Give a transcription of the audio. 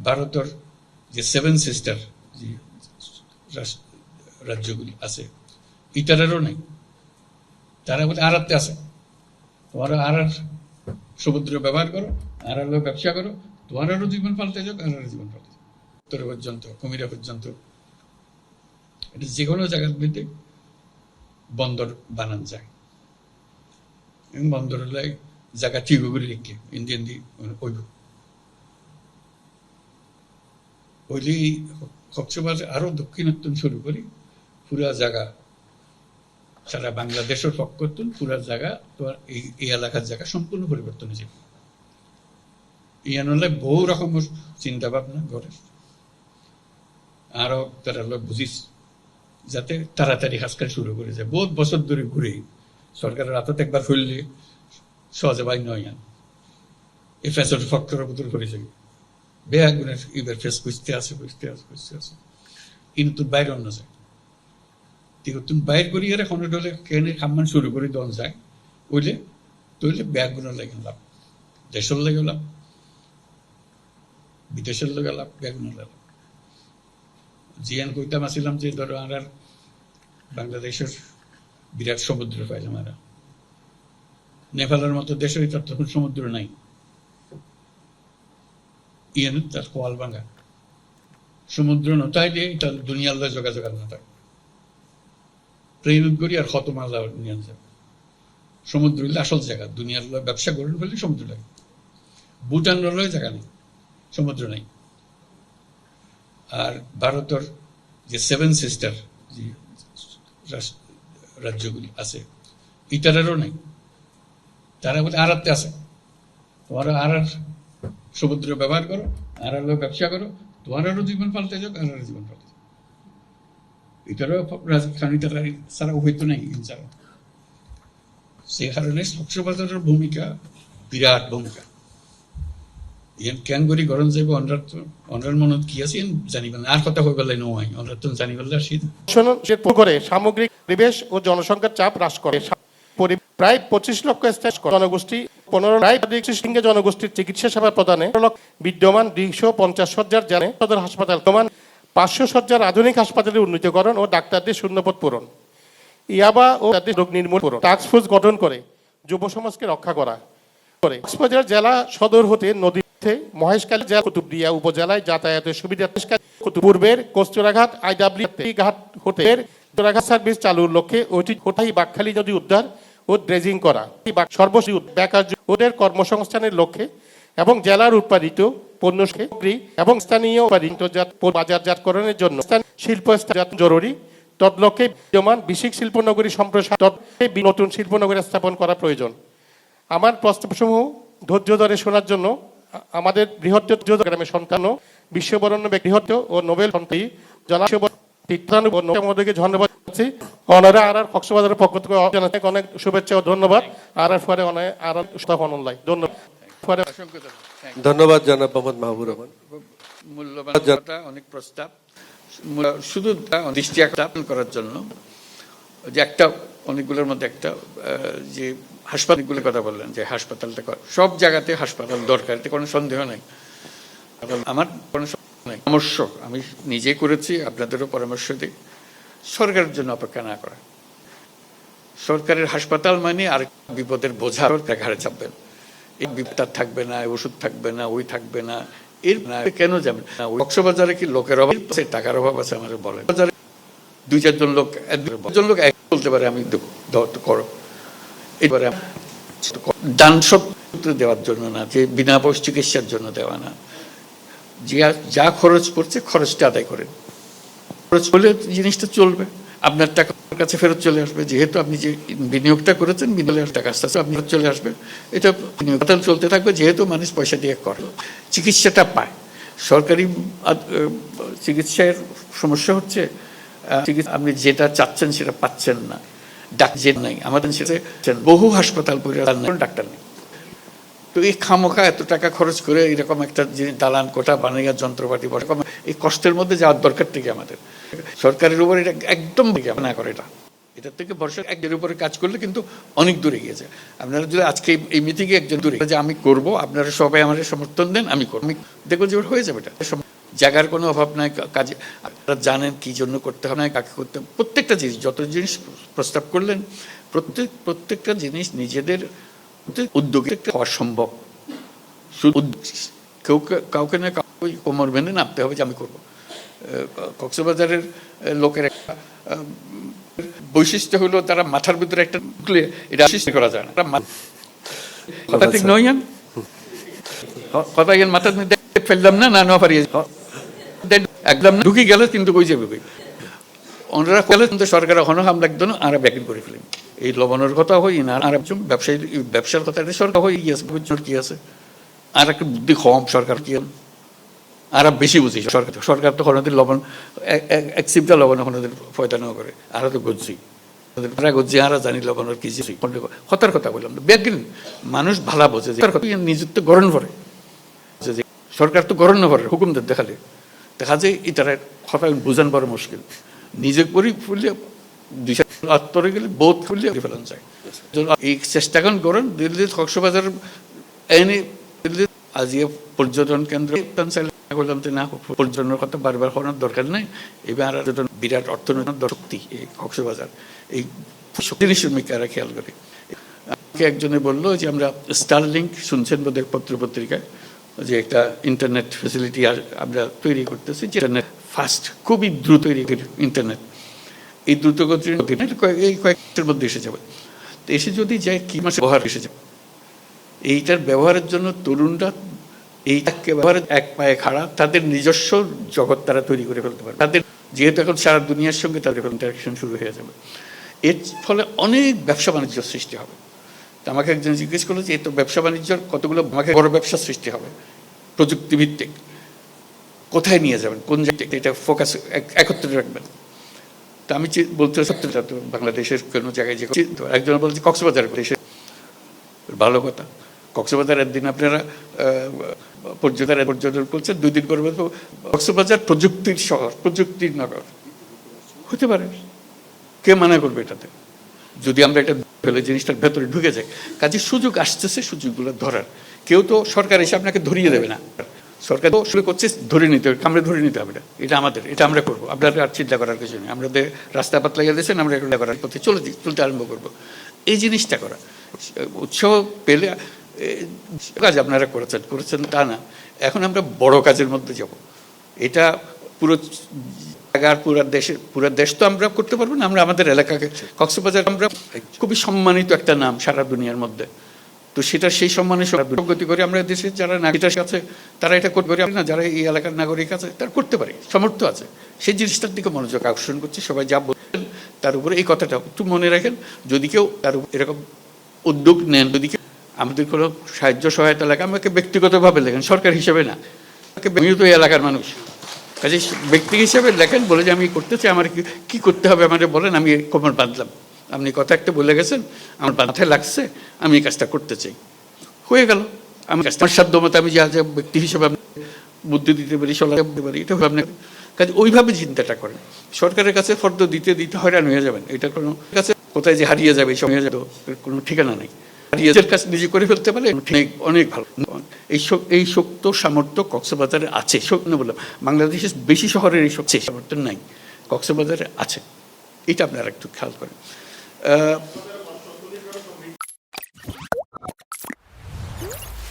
ভারতের যে seven sister যে রাজ্যগুলি আছে ইটারেরও নাই, তারা বলে আড়াতে আছে, তোমরা আর সমুদ্র ব্যবহার করো, আর ব্যবসা করো, তোমারও জীবন পাল্টে যাক, আর জীবন পাল্টে যাক। উত্তর পর্যন্ত কুমিরা পর্যন্ত এটা যে কোনো জায়গার মধ্যে বন্দর বানান যায় এবং বন্দর হলে জায়গা ঠিক করে রেখে ইন্ডিয়ান ওইব ওইলি কক্সবাজার আরো দক্ষিণাত্তর শুরু করি পুরা জায়গা সারা বাংলাদেশের পক্ষ পুরা জায়গা তোমার এই এলাকার জায়গা সম্পূর্ণ পরিবর্তন হয়েছে। ইয়ান হলে বহু রকমের চিন্তা ভাবনা করে আরো তারা লোক বুঝিস যাতে তাড়াতাড়ি হাসকা শুরু করে যায়। বহুত বছর ধরে ঘুরে সরকারের হাতত একবার ফেললে সহজে ভাই নয় এই ফেসর ফক্টরের ভিতর করে যাবে বেআগুনের এবার ফেস খুঁজতে আসে কিন্তু বাইরে অন্য যায় তুমি বাইর করি আর এখন ডলে কেনে খাম্মান শুরু করে দন যায় ওইলে তৈলে ব্যাগুনের লাগে লাভ, দেশের লাগে লাভ, বিদেশের লাগে লাভ, ব্যাগুনের লাভ। জিয়ান কইতাম আসিলাম যে ধরো আর বাংলাদেশের বিরাট সমুদ্র পাইলাম আর নেপালের মতো দেশের তার তখন সমুদ্র নাই, ইয়ান তার কোয়াল ভাঙা সমুদ্র নতাই দিয়ে তার দুনিয়ার যোগাযোগ আর নতায় ট্রেন করি আর কত মাল নিয়ে যাবে। সমুদ্র হইলে আসল জায়গা, দুনিয়ার ব্যবসা করেন বলে সমুদ্র লাগে। ভুটান রয়ে জায়গা নেই, সমুদ্র নাই। আর ভারতের যে সেভেন সিস্টার যে রাজ্যগুলি আছে ইটারেরও নাই, তারা বলে আড়াতে আছে, তোমরা আর সমুদ্র ব্যবহার করো, আর ব্যবসা করো, তোমারও জীবন পাল্টে যাক, আর জীবন পাল্টে যাক। এটারও রাজধানীটা ছাড়া হইতো নাই ছাড়া। সে কারণে কক্সবাজারের ভূমিকা বিরাট ভূমিকা। ইয়ান কেন করি গরম যাইব অনরার মনত কি আছে জানিবেন আর কথা হয়ে গেলে নয় অনরার তো জানি বললে আর শীত করে সামগ্রিক পরিবেশ ও জনসংখ্যার চাপ হ্রাস করে প্রায় 25 লক্ষ জনগোষ্ঠী 15 জনগোষ্ঠীর চিকিৎসা সেবা প্রদানে বিদ্যমান 250 শয্যার জেলা সদর হাসপাতাল, বিদ্যমান 500 শয্যার আধুনিক হাসপাতালের উন্নীতকরণ ও ডাক্তারদের শূন্যপদ পূরণ, ইয়াবা ও রোগ নির্মূল টাস্কফোর্স গঠন করে যুব সমাজকে রক্ষা করা করে কক্সবাজার জেলা সদর হতে নদীতে মহেশখালী জেলা কুতুবদিয়া উপজেলায় যাতায়াতের সুবিধা পূর্বের কস্তুরাঘাট আইডাব্লিউ ঘাট হতে কস্তুরাঘাট সার্ভিস চালুর লক্ষ্যে ওটাই বাকখালী নদী উদ্ধার ও ড্রেজিং করা সর্বশেষ ওদের কর্মসংস্থানের লক্ষ্যে এবং জেলার উৎপাদিত পণ্য সামগ্রী এবং স্থানীয় বাজারজাতকরণের জন্য শিল্প জরুরি তৎলক্ষ্যে বিদ্যমান বিশেষ শিল্পনগরী সম্প্রসারণ নতুন শিল্পনগরী স্থাপন করা প্রয়োজন। আমার প্রস্তাবসমূহ ধৈর্য ধরে শোনার জন্য আমাদের বৃহত্তর গ্রামের সন্তান ও বিশ্ববরণ্য বৃহত্ত ও নোবেল সন্তানী জনাকে ধন্যবাদ দিচ্ছি। অনারা আর কক্সবাজারের পক্ষ থেকে অনেক শুভেচ্ছা ও ধন্যবাদ। আর পরে ধন্যবাদ জনাব মোহাম্মদ মাহবুব রহমান। মূল্যবান অনেক প্রস্তাব শুধু দৃষ্টি আকর্ষণ করার জন্য যে একটা অনেকগুলোর মধ্যে একটা যে হাসপাতালগুলোর কথা বললেন যে হাসপাতালটা সব জায়গাতে হাসপাতাল দরকার, এতে কোনো সন্দেহ নেই। আমার কোনো পরামর্শ আমি নিজে করেছি, আপনাদেরও পরামর্শ দিই, সরকারের জন্য অপেক্ষা না করা। সরকারের হাসপাতাল মানে আর বিপদের বোঝা ঘাড়ে চাপবেন, এই বিপদ থাকবে না, ওষুধ থাকবে না, ওই থাকবে না, এর কেন যাবেন না? কক্সবাজারে কি লোকের অভাব আছে, টাকার অভাব আছে? আমার বলেন, বাজারে 2-4 লোক এক বলতে পারে আমি করো, এবারে দান সব দেওয়ার জন্য না, যে বিনা পয়সা চিকিৎসার জন্য দেওয়া না, যা খরচ পড়ছে খরচটা আদায় করেন। খরচ করলে জিনিসটা চলবে, আপনার টাকা কাছে ফেরত চলে আসবে। যেহেতু আপনি যে বিনিয়োগটা করেছেন বিনিয়োগের টাকা আস্তে আস্তে আপনি চলে আসবে, এটা বিনিয়োগ চলতে থাকবে। যেহেতু মানুষ পয়সা দিয়ে করে চিকিৎসাটা পায়, সরকারি চিকিৎসার সমস্যা হচ্ছে আপনি যেটা চাচ্ছেন সেটা পাচ্ছেন না, ডাক্তার নাই। আমাদের বহু হাসপাতাল ডাক্তার নেই। তো এই খামোখা এত টাকা খরচ করে এরকম একটা দালান কোঠা বানাইয়া যন্ত্রপাতি এরকম এই কষ্টের মধ্যে যাওয়ার দরকার থেকে আমাদের সরকারের উপর এটা একদম না করে, এটা এটার থেকে ভরসা একজনের উপরে কাজ করলে কিন্তু অনেক দূরে গিয়েছে। আপনারা যদি আজকে এই মিটিংয়ে একজন দূরে যে আমি করব, আপনারা সবাই আমাদের সমর্থন দেন, আমি করব, আমি দেখবো যে হয়ে যাবে। এটা জায়গার কোনো অভাব নাই, কাজে আপনারা জানেন কি জন্য করতে হবে না, কাকে করতে হবে। প্রত্যেকটা জিনিস, যত জিনিস প্রস্তাব করলেন, প্রত্যেকটা জিনিস নিজেদের উদ্যোগে হওয়া সম্ভব। কেউ কাউকে না কাউকে কোমর বেঁধে নামতে হবে যে আমি করবো। কক্সবাজারের লোকের একটা বৈশিষ্ট্য হলো তারা মাথার ভিতরে একটা এটা সৃষ্টি করা যায় না। কথা ঠিক নয়, কথা মাথার মধ্যে ফেললাম না না পারিয়ে একদম ঢুকে গেলে কিন্তু কই যাবে, ওনারা গেলে কিন্তু সরকার এখনো হাম লাগতো না, আর ব্যাকিং করে ফেলেন। এই লবণের কথা হই না, আর ব্যবসায়ী ব্যবসার কথা সরকার হয়ে গিয়েছে, কি আছে আর একটা বুদ্ধি কম সরকার, কি আর বেশি বুঝি সরকার তো কোনোদিন লবণ এক সিমটা লবণ কোনোদিন ফয়দা না করে, আর তো গজ্জি গজ্জি আর জানি লবণের কি হতার কথা বললাম। ব্যাগিন মানুষ ভালা বোঝে যে নিযুক্ত গরণ করে, সরকার তো গরণ না করে হুকুমদের দেখালে দেখা যায় এটার কথা বোঝান বড় মুশকিল। নিজে করি ফুললে দুই আত্মরে গেলে বোধ ফুললে ফেলান যায়। এই চেষ্টা করেন দিল্লি কক্সবাজার এনে দিল্লি আজিয়ে পর্যটন কেন্দ্র বললাম যে না, পর্যটনের কথা বারবার হওয়ার দরকার নাই। এবার বিরাট অর্থনৈতিক শক্তি এই কক্সবাজার, এই জিনিস শ্রমিকেরা খেয়াল করে। আমাকে একজনে বললো যে আমরা স্টারলিংক শুনছেন বোধহয় পত্র পত্রিকায়, যে একটা ইন্টারনেট ফেসিলিটি আমরা তৈরি করতেছি, যেটা ফাস্ট খুবই দ্রুত ইন্টারনেট, এই দ্রুতগতির এই কয়েকটার মধ্যে এসে যাবে। তো এসে যদি যায় কি মাসে ব্যবহার এসে যাবে, এইটার ব্যবহারের জন্য তরুণরা এইটাকে ব্যবহারের এক পায়ে খাড়া, তাদের নিজস্ব জগৎ তারা তৈরি করে ফেলতে পারবে। তাদের যেহেতু এখন সারা দুনিয়ার সঙ্গে তাদের ইন্টারাকশন শুরু হয়ে যাবে, এর ফলে অনেক ব্যবসা বাণিজ্য সৃষ্টি হবে। তো আমাকে একজন জিজ্ঞেস করলো যে এই তো ব্যবসা বাণিজ্যর কতগুলো আমাকে বড় ব্যবসা সৃষ্টি হবে প্রযুক্তিভিত্তিক, কোথায় নিয়ে যাবেন, কোন জায়গায় এটা ফোকাস একত্রে রাখবেন। তো আমি বলতে সত্যটা তো বাংলাদেশের কোনো জায়গায় যে একজন বলছে কক্সবাজার দেশে ভালো কথা, কক্সবাজারের দিন আপনারা পর্যটন করছেন, 2 দিন করবেন কক্সবাজার প্রযুক্তির শহর, প্রযুক্তির নগর হতে পারে, কে মানা করবে এটাতে, যদি আমরা এটা ফেলে জিনিসটার ভেতরে ঢুকে যাই। কাজে সুযোগ আসতেছে, সুযোগগুলো ধরার কেউ তো সরকার এসে আপনাকে ধরিয়ে দেবে না, সরকার তো শুরু করছে ধরে নিতে হবে, আমরা ধরে নিতে হবে, এটা আমাদের, এটা আমরা করবো, আপনাদের আর চিন্তা করার কিছু নেই, আমাদের রাস্তা পাত লাগিয়ে দিয়েছেন, আমরা এটা করার পথে চলতে আরম্ভ করবো। এই জিনিসটা করা, উৎসাহ পেলে কাজ আপনারা করেছেন তা না, এখন আমরা বড় কাজের মধ্যে যাব। এটা পুরো জায়গার পুরো দেশ তো আমরা করতে পারবো না, আমরা আমাদের এলাকাকে, কক্সবাজার আমরা খুবই সম্মানিত একটা নাম সারা দুনিয়ার মধ্যে, তো সেটা সেই সম্মানের সঙ্গতি করে আমরা দেশের যারা নাগরিক আছে তারা এটা করতে পারি না, যারা এই এলাকার নাগরিক আছে তারা করতে পারি, সামর্থ্য আছে, সেই জিনিসটার দিকে মনোযোগ আকর্ষণ করছি। সবাই যা বলছেন তার উপরে এই কথাটা একটু মনে রাখেন, যদি কেউ তার এরকম উদ্যোগ নেন, যদি কেউ আমাদের কোনো সাহায্য সহায়তা লাগে, আমাকে ব্যক্তিগতভাবে লেখেন, সরকার হিসেবে না, আমিও তো এই এলাকার মানুষ, কাজে ব্যক্তি হিসেবে লেখেন, বলে যে আমি করতে চাই, আমার কি করতে হবে আমাদের বলেন, আমি কোমর বাঁধলাম, আপনি কথা একটা বলে গেছেন, আমার মাথায় লাগছে, আমি এই কাজটা করতে চাই, হয়ে গেল। আমি আমার সাধ্য মতো আমি যা যা ব্যক্তি হিসেবে বুদ্ধি দিতে পারি, সলাহ দিতে পারি, এটা আপনার কাজে ওইভাবে চিন্তাটা করেন। সরকারের কাছে ফর্দ দিতে হয়রান হয়ে যাবেন, এটা কোনো কাছে কোথায় যে হারিয়ে যাবে এইসব হয়ে যাবে কোনো ঠিকানা নেই, নিজের কাছে নিজে করে ফেলতে পারলে অনেক ভালো। এই শক্ত সামর্থ্য কক্সবাজারে আছে, বললাম বাংলাদেশের বেশি শহরের এই শক্তি সামর্থ্য নাই, কক্সবাজারে আছে, এটা আপনারা একটু খেয়াল করেন।